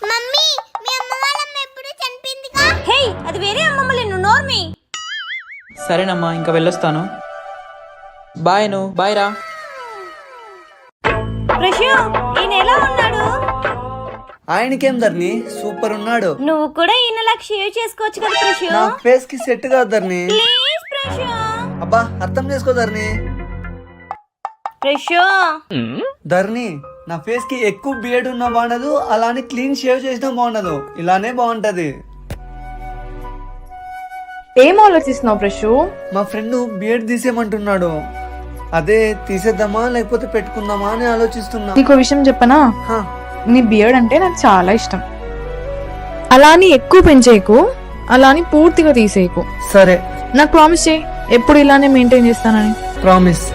Mummy మీ అమ్మ వాళ్ళమ్మ ఎప్పుడు చనిపోయిందిగా. హే అది వేరే అమ్మమ్మలే, నువ్వు నోర్మి. సరేనమ్మా, ఇంకా వెళ్ళొస్తాను. బాయ్. నువ్వు బాయ్ రా. ప్రశు ఈయన ఎలా ఉన్నాడు? ఆయనకేం ధర్ని, సూపర్ ఉన్నాడు. నువ్వు కూడా ఈయనలా షేవ్ చేసుకోవచ్చు కదా ప్రశు. నా ఫేస్ కి సెట్ కాదు ధర్ని. ప్లీజ్ ప్రశు. అబ్బా అర్థం చేసుకో ధర్ని. ప్రశు ధర్ని, నా ఫేస్ కి ఎక్కువ బియర్డ్ ఉన్నా బాగుండదు, అలానే క్లీన్ షేవ్ చేసినా బాగుండదు, ఇలానే బాగుంటది. ఏం ఆలోచిస్తున్నావు ప్రశు? మా ఫ్రెండ్ బియర్డ్ తీసేయమంటున్నాడు. అదే తీసేద్దామా లేకపోతే పెట్టుకుందామా అని ఆలోచిస్తున్నా. నీకు విషయం చెప్పనా? హా, నీ బియర్డ్ అంటే నాకు చాలా ఇష్టం. అలా అని ఎక్కువ పెంచేయకు, అలా అని పూర్తిగా తీసేయకు. సరే నాకు ప్రామిస్ చేయి, ఎప్పుడు ఇలానే మెయింటైన్ చేస్తానని. ప్రామిస్.